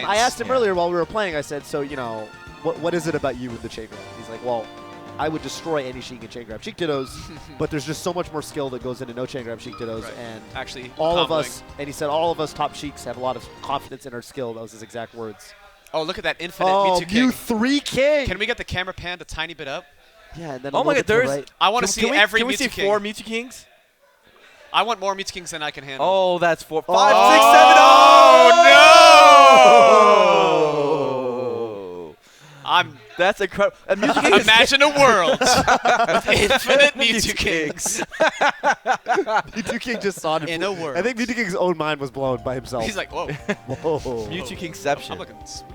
I asked him earlier while we were playing, I said, so, you know, what is it about you with the chain grab? He's like, well, I would destroy any Sheik and chain grab Sheik Dittos, but there's just so much more skill that goes into no chain grab Sheik Dittos. Right. And actually, all of us, and he said all of us top Sheiks have a lot of confidence in our skill. That was his exact words. Oh, look at that infinite Oh, Mew2king. Mew2king. Can we get the camera panned a tiny bit up? Yeah, and then oh my God, there's. right. I want to see every Can we see Mew2king. 4 Mew2kings? I want more Mew2kings than I can handle. Oh, that's 4, 5, 6, 7. Oh, no! That's incredible. Imagine a world with infinite Mew2kings. Mew2king just saw it in a world. I think Mew2king's own mind was blown by himself. He's like, whoa. Whoa. Mew2kingception. I'm looking sweet.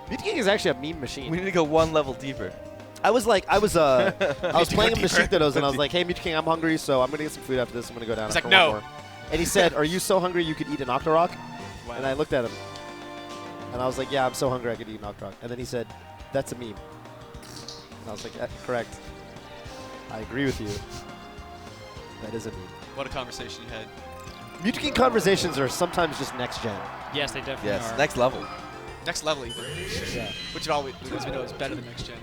Mew2king is actually a meme machine. We need to go one level deeper. I was playing him the Sheik Dittos, and I was like, hey, Mew2king, I'm hungry, so I'm going to get some food after this. I'm going to go down. He's after like, one more. And he said, are you so hungry you could eat an Octorok? Wow. And I looked at him. And I was like, yeah, I'm so hungry I could eat an Octorok. And then he said, that's a meme. And I was like, correct. I agree with you. That is a meme. What a conversation you had. Mew2king conversations are sometimes just next gen. Yes, they definitely are. Next level. Next level, even. Yeah. Which always, as we know, is better than next gen.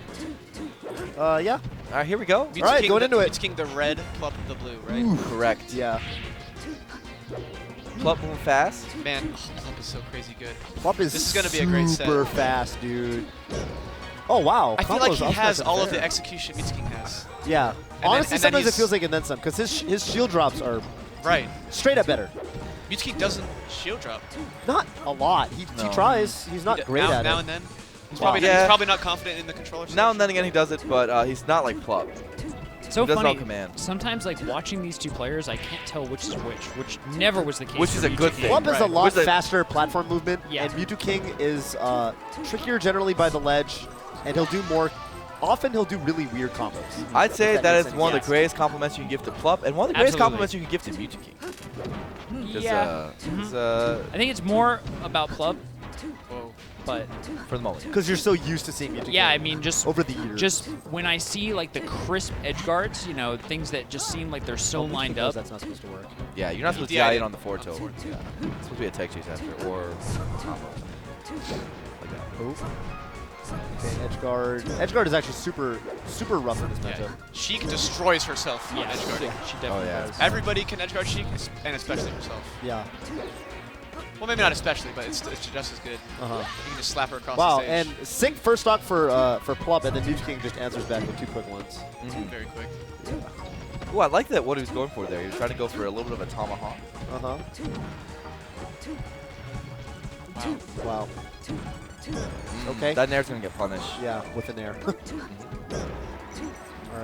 Yeah. All right, here we go. Mew2king, All right, going into it. Mew2king the red, Plup the blue, right? Ooh, correct. Yeah. Plup moving fast. Man, Plup is so crazy good. Plup is This is gonna be a great set. super fast, dude. Oh, wow. I feel like Combos he up has smash all of unfair. the execution Mew2king has. Yeah. Honestly, and then sometimes it he's- feels like and then some, because his shield drops are Right. straight up better. Mew2king doesn't shield drop. Not a lot. He No. tries. He's not great now, at now it. and then. He's, Wow. he's probably not confident in the controller. Now and then again he does it, but he's not like Plup. So He does it funny. on command. Sometimes, like watching these two players, I can't tell which is which never was the case. Which for is a good Mew2king. thing. Plup is a Right. lot Where's the- faster platform movement, Yeah. and Mew2king is trickier generally by the ledge, and he'll do more. Often he'll do really weird combos. I'd say If that makes is any one of sense. the greatest compliments you can give to Plup, and one of the greatest Absolutely. compliments you can give to Mew2king. Yeah. I think it's more about Plup, Whoa. but for the moment. Because you're so used to seeing Mew2king. yeah, I mean, just over the years. just when I see like the crisp edge guards, you know, things that just seem like they're so Mew2king lined knows up. That's not supposed to work. Yeah, you're not supposed to DI'd DI it in on the forward tilt. on Yeah. It's supposed to be a tech chase after, or combo. Like that. Oh. Okay, Edgeguard is actually super rough in this Yeah. matchup. Sheik destroys herself on Yeah, edge guarding. she definitely yeah. does. Everybody can edge guard Sheik, and especially herself. Yeah. Well, maybe not especially, but it's just as good. Uh-huh. You can just slap her across Wow, the stage. and sync first stock for Plup, and then Mew2king just answers back with 2 quick ones. Very quick. Ooh, I like that what he was going for there. He was trying to go for a little bit of a tomahawk. Uh-huh. Wow. Okay. That nair's going to get punished. Yeah, with an air. All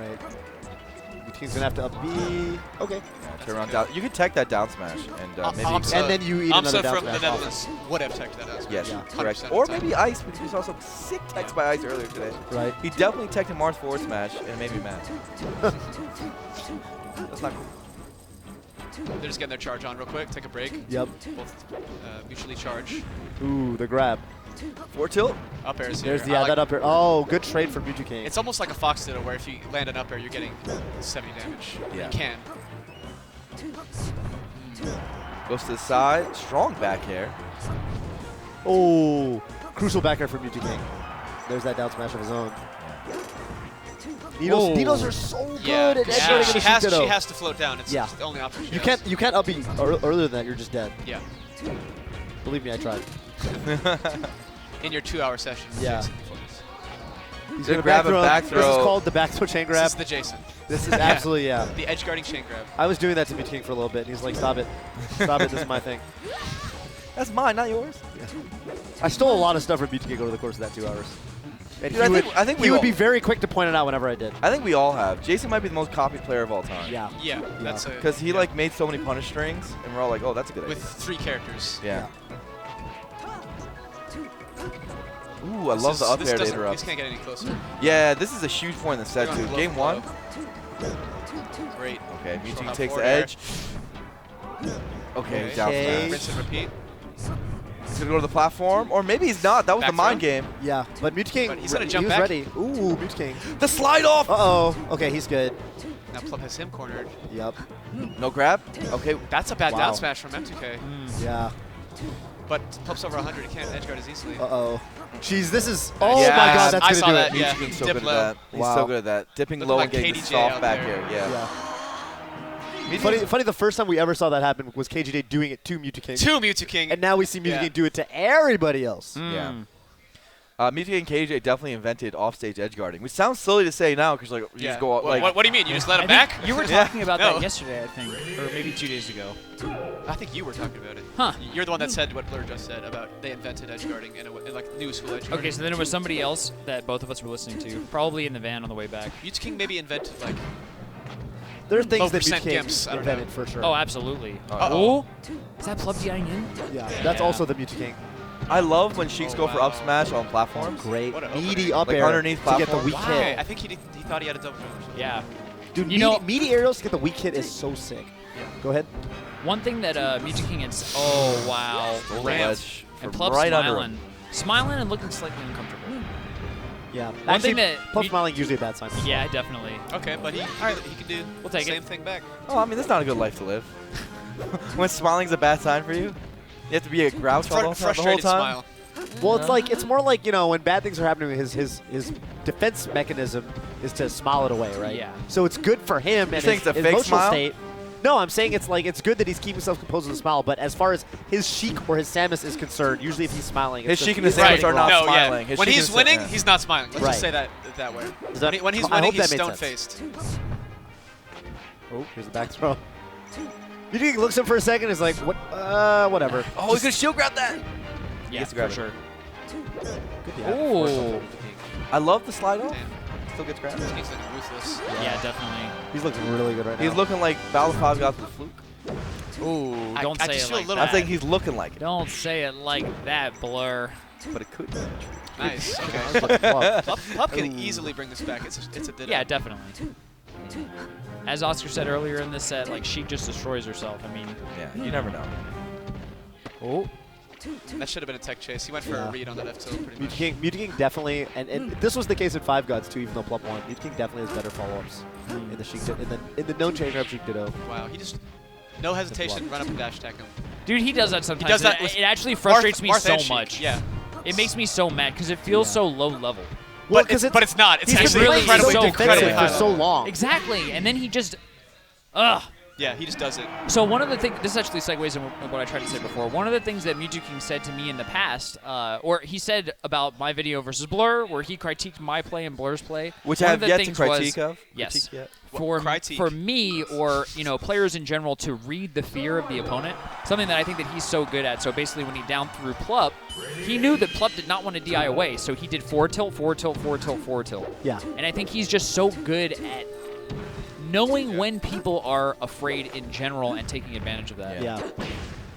right. Mew2king's gonna have to up B. Okay. Turn around down. You could tech that down smash, and maybe. And then you eat another Amsa down from the smash. Netherlands would have teched that out. Yes, Yeah. correct. 100% Or of the time. maybe Ice, because we saw some sick techs by Ice earlier today. Right. He definitely teched a Mars forward smash, and it made me mad. That's not cool. They're just getting their charge on real quick. Take a break. Yep. Both mutually charge. Ooh, the grab. Forward tilt. Up airs here. There's the that up air. Oh, good trade from Mew2king. It's almost like a Fox Ditto, where if you land an up air, you're getting 70 damage. Yeah. You can. Goes to the side. Strong back air. Oh, crucial back air from Mew2king. There's that down smash of his own. Needles are so good at edge guarding in she the has Sheik Ditto. to float down. It's Yeah. the only option she You has. can't up B earlier than that. You're just dead. Yeah. Believe me, I tried. In your 2-hour session. Yeah. Jason. He's Gonna gonna grab a throw. back This throw. is called the back throw chain grab. This is the Jason. This is absolutely, yeah. The edge guarding chain grab. I was doing that to Mew2king for a little bit, and he's like, stop it. Stop it, this is my thing. That's mine, not yours. I stole a lot of stuff from Mew2king over the course of that 2 hours. And Dude, I think we he would all- be very quick to point it out whenever I did. I think we all have. Jason might be the most copied player of all time. Yeah. Yeah, that's a. Because he yeah. like made so many punish strings, and we're all like, oh, that's a good With idea. 3 characters. Yeah. Ooh, I love the up air to interrupt. This can't get any closer. Yeah, this is a huge point in the set, They're too. gonna Game blow 1. Great. Okay, Short Mew2king up takes the forward air. edge. Okay, down Okay. smash. Rinse and repeat. He's going to go to the platform, or maybe he's not. That was Back the mind throw? game. Yeah, but Mew2king, But he's gonna he jump was back. ready. Ooh, Mew2king. The slide off! Uh-oh. Okay, he's good. Now Plup has him cornered. Yep. No grab? Okay. That's a bad Wow. down smash from M2K. Yeah. But Plup's over 100. He can't edge guard as easily. Uh-oh. Jeez, this is... Oh, Yeah, my God, that's I going to saw do that, it. yeah. Mew2king's so Dip good at low. that. He's Wow. so good at that. Dipping Looking low like and getting KDJ soft out back there. air. Yeah. Yeah. Funny, the first time we ever saw that happen was KGJ doing it to Mew2king. To Mew2king. And now we see Mew2king Yeah. do it to everybody else. Yeah. Mm. Mew2king and KJ definitely invented offstage edge guarding, which sounds silly to say now because like you Yeah. just go like what do you mean? You just let him I think back? You were Yeah. talking about No. that yesterday, I think, or maybe 2 days ago. I think you were talking about it. Huh. You're the one that said what Blur just said about they invented edge guarding in like new school edge guarding. Okay, so then it was somebody else that both of us were listening to, probably in the van on the way back. Mew2king maybe invented like There are things Low that percent Mew2king gimps, I don't invented know. for sure. Oh, absolutely. Uh-oh. Is that Plup DIing in? Yeah, that's Yeah. also the Mew2king. I love when Sheiks Oh, go for wow. up smash on platforms. Great, What a meaty opener. up Like air underneath to get the platform. weak Wow. Okay, hit. I think he thought he had a double jump or something. Yeah. Dude, You know- meaty aerials to get the weak hit is so sick. Go ahead. One thing that Mew2king and oh wow, Stole the ramp. ledge And from Plup right under smiling, him. smiling and looking slightly uncomfortable. Yeah. One Actually, thing that Plup Mew- smiling usually a bad sign. Yeah, definitely. Okay, but he can do We'll take the it. same thing back. Oh, I mean that's not a good life to live. When smiling's a bad sign for you, you have to be a grouch all the whole Frustrated time. smile. Well, it's more like, you know, when bad things are happening, his defense mechanism is to smile it away, right? Yeah. So it's good for him and saying his, it's a his fake emotional smile? state. No, I'm saying it's good that he's keeping himself composed with a smile, but as far as his Sheik or his Samus is concerned, usually if he's smiling, His it's just- Sheik and his he's Samus something are not wrong. No, smiling. yeah. His When Sheik he's and winning, yeah. he's not smiling. Let's Right. just say that way. Does that- When he's I winning, hope he's that made sense. stone-faced. Oh, here's the back throw. Mew2king looks up for a second, is like, what? Whatever. Oh, he's gonna shield grab that. Yeah, gets to for grab it. sure. Good Oh. I love the slide off. Damn. Still gets grabbed. He's looking ruthless. Yeah, definitely. He's looking really good right now. He's looking like Battle 5 got the fluke. Ooh, don't I say just it feel a like little- I'm that. saying he's looking like it, Don't say it like that, Blur. but it could. Nice. Okay. Plup. Plup can easily bring this back. It's a ditto. Yeah, definitely. As Oscar said earlier in this set, like, she just destroys herself. I mean, Yeah, you never know. Oh. That should have been a tech chase. He went for Yeah. a read on that F tilt pretty much. Mew2king definitely, and this was the case in Five Gods too, even though Plup won. Mew2king definitely has better follow-ups in the Sheik, in the known change up Sheik Ditto. Wow, he just no hesitation, run up and dash attack him. dude, he does that sometimes. does that and with it actually frustrates me Marth so and Sheik, much. Yeah, It makes me so mad because it feels so low level. Well, but it's not. It's he's been actually playing incredibly, so incredibly defensive high for so level. long. Exactly, and then he just, ugh. Yeah, he just does it. So one of the things, this actually segues into what I tried to say before. One of the things that Mew2king said to me in the past, or he said about my video versus Blur, where he critiqued my play and Blur's play. Which one I of have the yet to things critique was, of. Yes. Critique yet. Critique. For me, or players in general, to read the fear of the opponent, something that I think that he's so good at. So basically, when he down threw Plup, he knew that Plup did not want to DI away, so he did forward tilt, forward tilt, forward tilt, forward tilt. Yeah. And I think he's just so good at knowing when people are afraid in general and taking advantage of that. Yeah.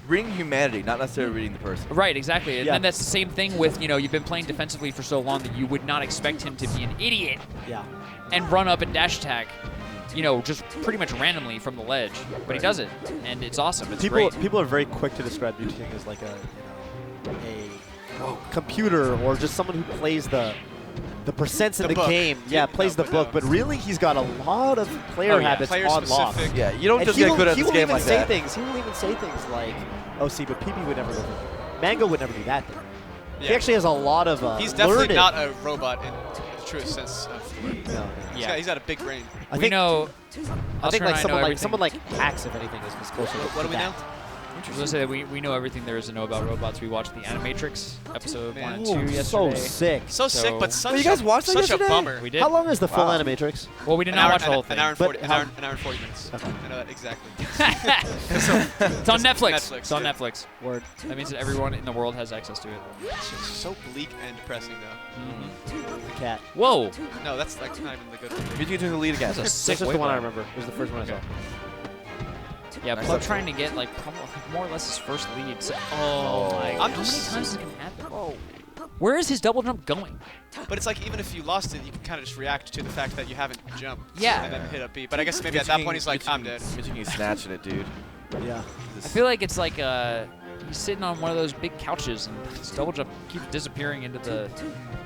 Reading humanity, not necessarily reading the person. Right, exactly. And Yeah. then that's the same thing with, you've been playing defensively for so long that you would not expect him to be an idiot Yeah. and run up and dash attack, just pretty much randomly from the ledge. But he does it, and it's awesome. It's great. People are very quick to describe Mew2king as like a computer or just someone who plays the percents in The the book. game. Yeah, plays the book. But really, he's got a lot of player habits Player on lock. specific. Yeah, you don't And just he get will- good at he this will game even like say that. things. He will even say things like, "Oh, see, but PB would never go. Mango would never do that thing." Yeah. He actually has a lot of He's definitely learning. not a robot in the truest sense of the word. No. Yeah. He's got a big brain. I we think know. I think like someone like someone Hacks, if anything, is closer to What do we that. know? I was gonna say that we know everything there is to know about robots. We watched the Animatrix episode Man. 1 and Oh, 2 yesterday. so sick. So sick, but So- such you guys watched that such a yesterday? bummer. We did. How long is the full Wow. Animatrix? Well, we did An not hour, watch the whole thing. An hour and But 40, how- an hour and 40 minutes. Okay. I know that exactly. It's on Netflix. Netflix, It's on yeah. Netflix. Word. That means that everyone in the world has access to it. It's just so bleak and depressing, though. The cat. Whoa. No, that's like not even the good one. Mew2king took the lead again. That's a That's sick just the one I wave remember. It was the first one I saw. Yeah, Nice Plup up. trying to get like more or less his first lead. So, Oh. oh my! I'm How many just- times is it gonna happen? Whoa. Where is his double jump going? But it's like even if you lost it, you can kind of just react to the fact that you haven't jumped. Yeah. And then hit a B. But I guess maybe at that point he's like, I'm dead. Mew2king snatching it, dude. Yeah. I feel like it's like he's sitting on one of those big couches and his double jump keeps disappearing into the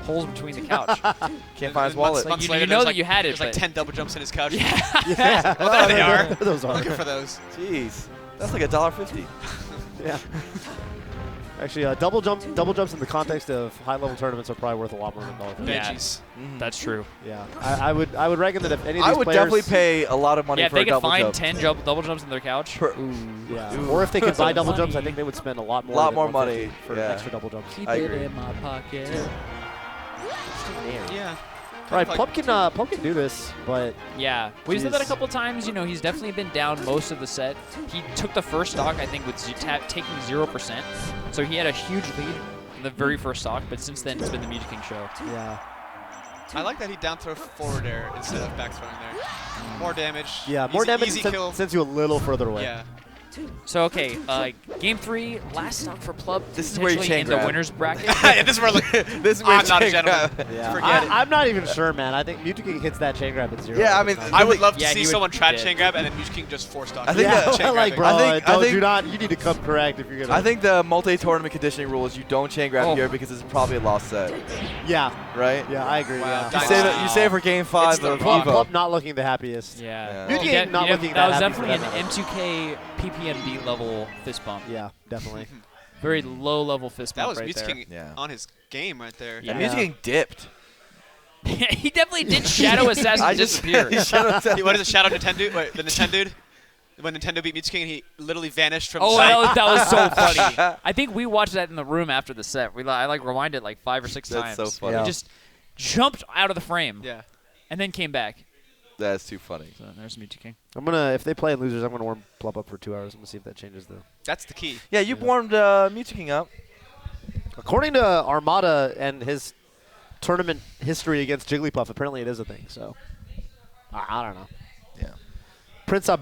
holes between the couch. Can't find his Months- wallet. months You later, know there's that you had it, There's like but- 10 double jumps in his couch. Yeah. Oh, there they are. Those are. Looking for those. Jeez, that's like $1.50. Yeah. Actually, double jumps in the context of high-level tournaments are probably worth a lot more than $1.50. Yeah. Veggies. That's true. Yeah, I would reckon that if any of these I would players, definitely pay a lot of money Yeah, if for they a could double find jump. 10 double jumps in their couch. yeah, Ooh. or if they could buy double jumps, I money. think they would spend a lot more. Lot than more $1.50 money, for yeah. extra double jumps. Keep I it agree. in my pocket. Yeah. All right, Like- Plup can do this, but Yeah, we've said that a Jeez. couple times. You know, he's definitely been down most of the set. He took the first stock, I think, with taking 0%. So he had a huge lead in the very first stock, but since then it's been the Mew2king show. yeah, I like that he down throw forward air instead of back throwing there. More damage. yeah, more easy, damage Easy sends, kill. sends you a little further away. Yeah. So okay, game 3, last stock for Plup. This is where you potentially chain in the grab. winners bracket. Yeah, this is where like, This is where I'm not a you check gentleman. out. Yeah, Forget it. I'm not even sure, man. I think Mew2king hits that chain grab at 0. Yeah, I mean, I would love to Yeah, see he would someone try to dip. chain grab and then Mew2king just force stock. I think yeah, that- chain like, grabbing. bro, I think- do not. You need to come correct if you're gonna. I think the multi-tournament conditioning rule is you don't chain grab Oh. here because it's probably a lost set, Yeah, right? yeah, I agree. Wow, Yeah. You say that. You say for game 5 It's the of rock. Evo. Plup not looking the happiest. Yeah. Yeah. Mew2king not looking that was that happy for definitely an that M2K PPMD level fist bump. Yeah, definitely. Very low level fist That bump was right there. Mew2king Yeah. on his game right there. Yeah. And Mew2king dipped. He definitely did shadow assassin I just disappear. What is it? Shadow Nintendo? Wait, the Nintendo dude? When Nintendo beat Mew2king, he literally vanished from Oh, sight. that was so funny. I think we watched that in the room after the set. I like rewind it like 5 or 6 That's times. so funny. Yeah. He just jumped out of the frame Yeah. and then came back. That's too funny. So there's Mew2king. I'm gonna if they play in losers, I'm gonna warm Plup up for 2 hours. I'm gonna see if that changes the. That's the key. Yeah, you Yeah. warmed Mew2king up. According to Armada and his tournament history against Jigglypuff, apparently it is a thing. So I don't know. Yeah. Prince Abu.